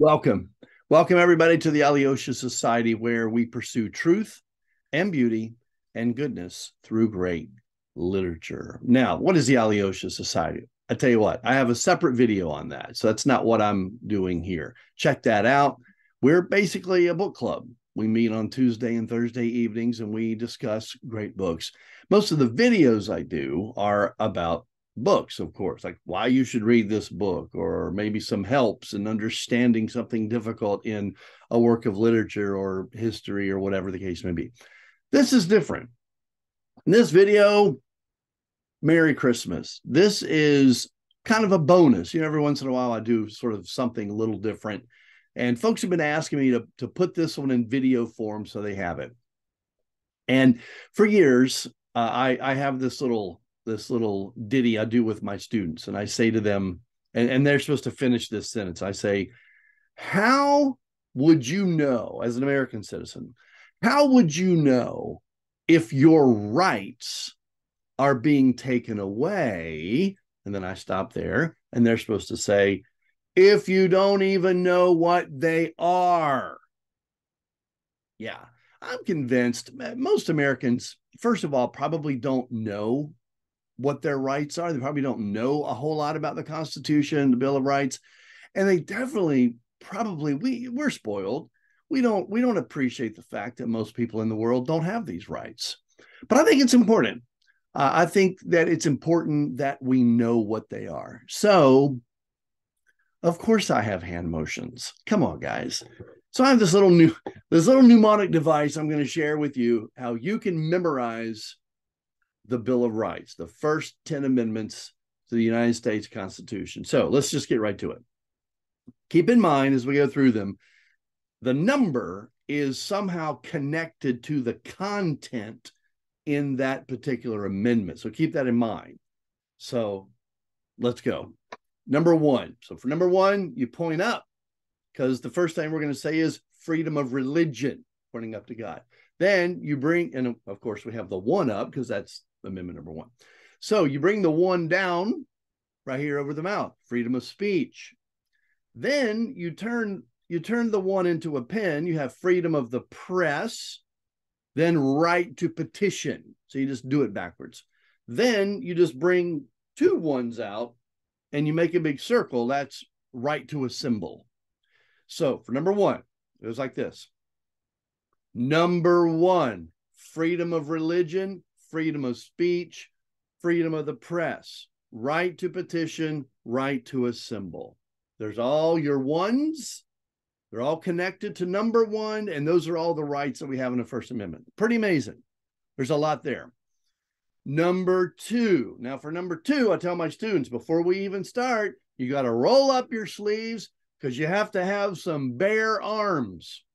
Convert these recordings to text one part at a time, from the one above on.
Welcome. Welcome, everybody, to the Alyosha Society, where we pursue truth and beauty and goodness through great literature. Now, what is the Alyosha Society? I tell you what, I have a separate video on that. So that's not what I'm doing here. Check that out. We're basically a book club. We meet on Tuesday and Thursday evenings and we discuss great books. Most of the videos I do are about books, of course, like why you should read this book, or maybe some helps in understanding something difficult in a work of literature or history or whatever the case may be. This is different. In this video, Merry Christmas. This is kind of a bonus. Every once in a while I do sort of something a little different. And folks have been asking me to put this one in video form so they have it. And for years, I have this little ditty I do with my students, and I say to them, and they're supposed to finish this sentence. I say, how would you know, as an American citizen, how would you know if your rights are being taken away? And then I stop there, and they're supposed to say, if you don't even know what they are. Yeah, I'm convinced most Americans, first of all, probably don't know what their rights are. They probably don't know a whole lot about the Constitution, the Bill of Rights, and they definitely probably we're spoiled. We don't appreciate the fact that most people in the world don't have these rights. But I think it's important. I think that it's important that we know what they are. So, of course, I have hand motions. Come on, guys. So I have this little mnemonic device I'm going to share with you how you can memorize the Bill of Rights, the first 10 amendments to the United States Constitution. So let's just get right to it. Keep in mind as we go through them, the number is somehow connected to the content in that particular amendment. So keep that in mind. So let's go. Number one. So for number one, you point up, because the first thing we're going to say is freedom of religion, pointing up to God. Then you bring, and of course we have the one up because that's amendment number one. So you bring the one down right here over the mouth, freedom of speech. Then you turn the one into a pen. You have freedom of the press, then right to petition. So you just do it backwards. Then you just bring two ones out and you make a big circle. That's right to assemble. So for number one, it was like this. Number one, freedom of religion, freedom of speech, freedom of the press, right to petition, right to assemble. There's all your ones. They're all connected to number one, and those are all the rights that we have in the First Amendment. Pretty amazing. There's a lot there. Number two. Now, for number two, I tell my students, before we even start, you got to roll up your sleeves because you have to have some bare arms.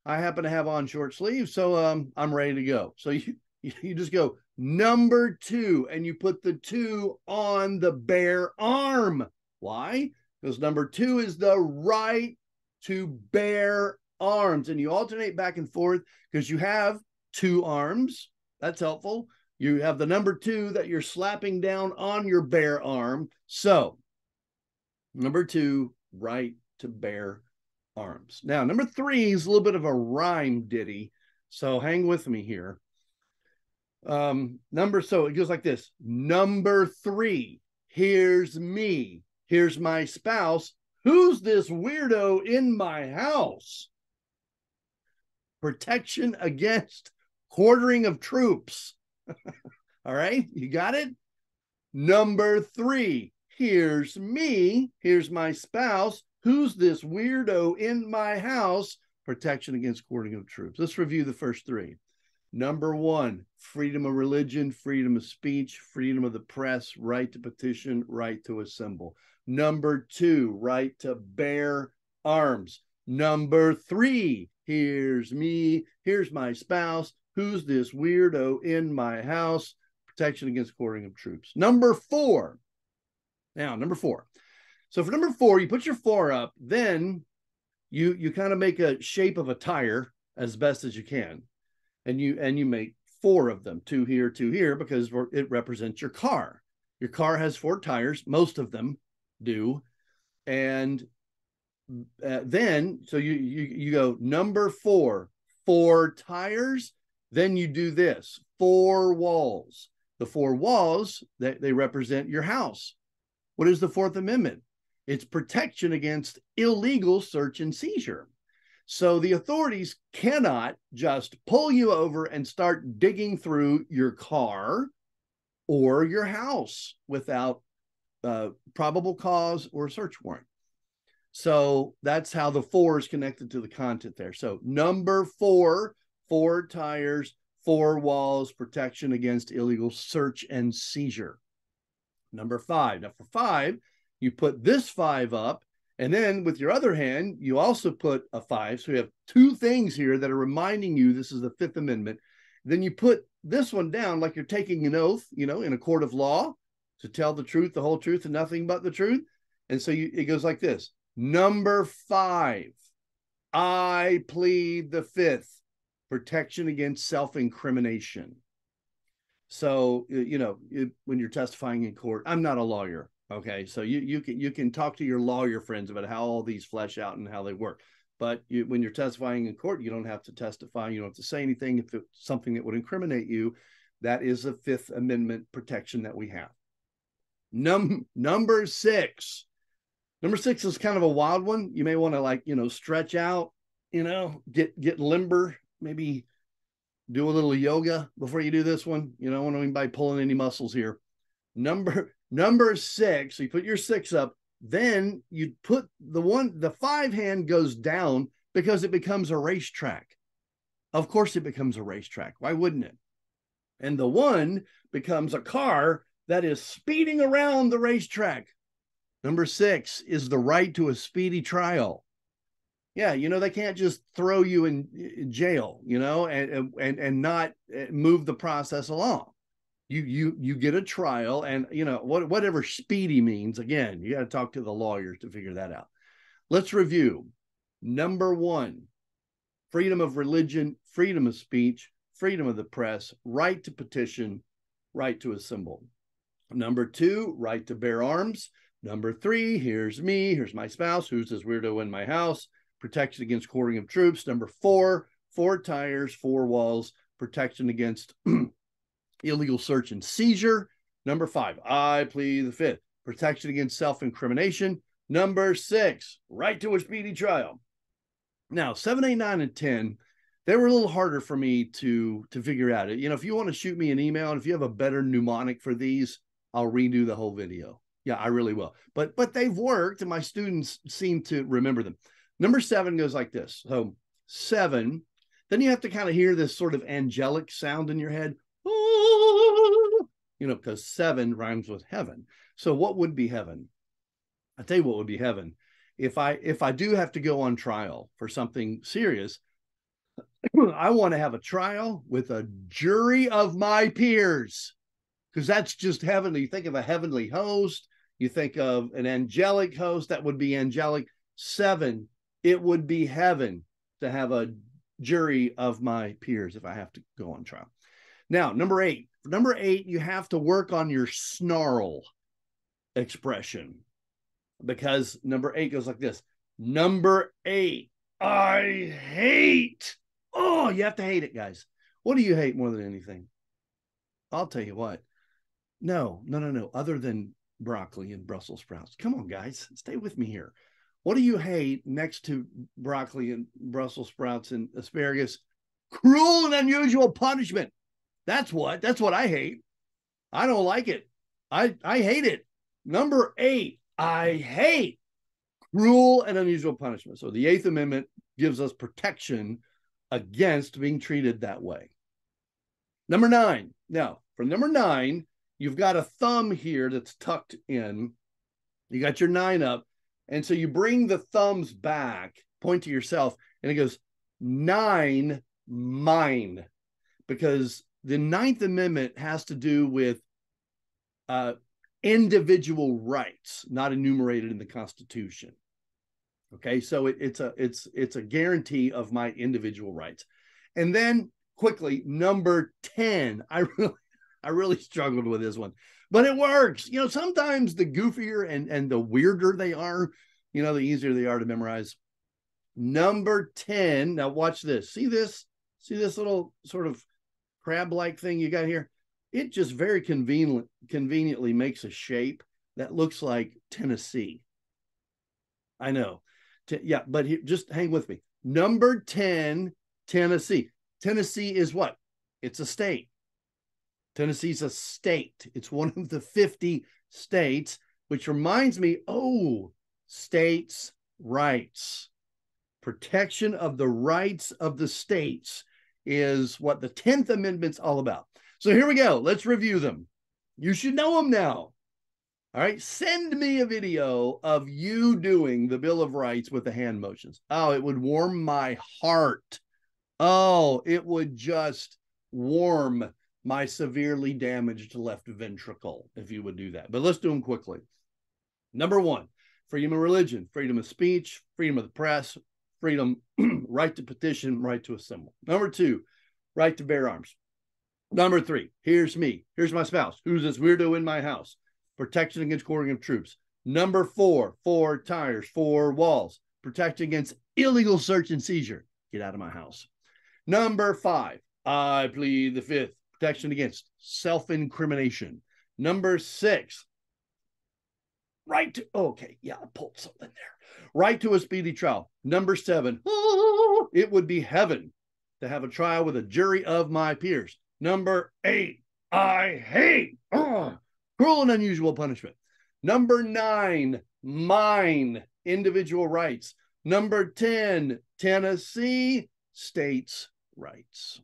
I happen to have on short sleeves, so I'm ready to go. So you just go number two, and you put the two on the bare arm. Why? Because number two is the right to bear arms, and you alternate back and forth because you have two arms. That's helpful. You have the number two that you're slapping down on your bare arm. So number two, right to bear arms. Now, number three is a little bit of a rhyme ditty, so hang with me here. So it goes like this. Number three, here's me. Here's my spouse. Who's this weirdo in my house? Protection against quartering of troops. All right, you got it? Number three, here's me. Here's my spouse. Who's this weirdo in my house? Protection against quartering of troops. Let's review the first three. Number one, freedom of religion, freedom of speech, freedom of the press, right to petition, right to assemble. Number two, right to bear arms. Number three, here's me, here's my spouse. Who's this weirdo in my house? Protection against quartering of troops. Number four. Now, number four. So for number four, you put your four up, then you kind of make a shape of a tire as best as you can. And you make four of them, two here, because it represents your car. Your car has four tires, most of them do. And then so you go number 4 tires. Then you do this 4 walls. The 4 walls that they represent your house. What is the Fourth Amendment? It's protection against illegal search and seizure. So the authorities cannot just pull you over and start digging through your car or your house without probable cause or search warrant. So that's how the 4 is connected to the content there. So number 4, 4 tires, 4 walls, protection against illegal search and seizure. Number 5. Now for 5, you put this 5 up, and then with your other hand, you also put a 5. So you have 2 things here that are reminding you this is the Fifth Amendment. Then you put this one down like you're taking an oath, in a court of law to tell the truth, the whole truth, and nothing but the truth. And so it goes like this. Number 5, I plead the Fifth, protection against self-incrimination. So, when you're testifying in court, I'm not a lawyer. Okay. So you can talk to your lawyer friends about how all these flesh out and how they work. But when you're testifying in court, you don't have to testify. You don't have to say anything. If it's something that would incriminate you, that is a Fifth Amendment protection that we have. Number 6. Number 6 is kind of a wild one. You may want to stretch out, get limber, maybe do a little yoga before you do this one. I don't want anybody pulling any muscles here. Number 6, so you put your 6 up, then you put the 5 hand goes down because it becomes a racetrack. Of course it becomes a racetrack. Why wouldn't it? And the 1 becomes a car that is speeding around the racetrack. Number 6 is the right to a speedy trial. Yeah, they can't just throw you in jail, and not move the process along. You get a trial, and whatever speedy means. Again, you got to talk to the lawyers to figure that out. Let's review. Number 1, freedom of religion, freedom of speech, freedom of the press, right to petition, right to assemble. Number 2, right to bear arms. Number 3, here's me, here's my spouse, who's this weirdo in my house, protection against quartering of troops. Number 4, 4 tires, 4 walls, protection against illegal search and seizure. Number 5, I plead the Fifth, protection against self-incrimination. Number 6, right to a speedy trial. Now, 7, 8, 9, and 10, they were a little harder for me to figure out. If you want to shoot me an email, and if you have a better mnemonic for these, I'll redo the whole video. Yeah, I really will. But they've worked, and my students seem to remember them. Number 7 goes like this. So 7, then you have to kind of hear this sort of angelic sound in your head. Because 7 rhymes with heaven. So what would be heaven? I'll tell you what would be heaven. If I do have to go on trial for something serious, I want to have a trial with a jury of my peers, because that's just heavenly. You think of a heavenly host, you think of an angelic host, that would be angelic. 7, it would be heaven to have a jury of my peers if I have to go on trial. Now, number 8, you have to work on your snarl expression, because number 8 goes like this. Number 8, I hate. Oh, you have to hate it, guys. What do you hate more than anything? I'll tell you what. No. Other than broccoli and Brussels sprouts. Come on, guys. Stay with me here. What do you hate next to broccoli and Brussels sprouts and asparagus? Cruel and unusual punishment. That's what I hate. I don't like it. I hate it. Number 8, I hate cruel and unusual punishment. So the 8th Amendment gives us protection against being treated that way. Number 9. Now, for number 9, you've got a thumb here that's tucked in. You got your 9 up. And so you bring the thumbs back, point to yourself, and it goes 9, mine. Because the 9th Amendment has to do with individual rights, not enumerated in the Constitution. Okay, so it's a guarantee of my individual rights. And then quickly, number 10. I really struggled with this one, but it works. Sometimes the goofier and the weirder they are, you know, the easier they are to memorize. Number 10. Now watch this. See this? See this little sort of crab-like thing you got here? It just very conveniently makes a shape that looks like Tennessee. I know. Yeah, but just hang with me. Number 10, Tennessee. Tennessee is what? It's a state. Tennessee's a state. It's one of the 50 states, which reminds me, states' rights. Protection of the rights of the states is what the 10th Amendment's all about. So here we go. Let's review them. You should know them now. All right. Send me a video of you doing the Bill of Rights with the hand motions. Oh, it would warm my heart. Oh, it would just warm my severely damaged left ventricle if you would do that. But let's do them quickly. Number 1, freedom of religion, freedom of speech, freedom of the press, freedom, right to petition, right to assemble. Number 2, right to bear arms. Number 3, here's me. Here's my spouse. Who's this weirdo in my house? Protection against quartering of troops. Number 4, 4 tires, 4 walls. Protection against illegal search and seizure. Get out of my house. Number 5, I plead the 5th. Protection against self-incrimination. Number 6, right to, I pulled something there. Right to a speedy trial. Number 7, it would be heaven to have a trial with a jury of my peers. Number 8, I hate cruel and unusual punishment. Number 9, mine, individual rights. Number 10, Tennessee, states' rights.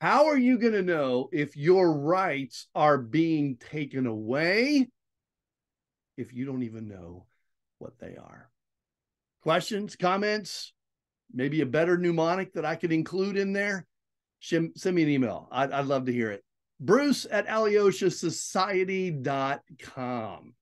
How are you going to know if your rights are being taken away if you don't even know what they are? Questions, comments, maybe a better mnemonic that I could include in there? Send me an email. I'd love to hear it. Bruce@AlyoshaSociety.com.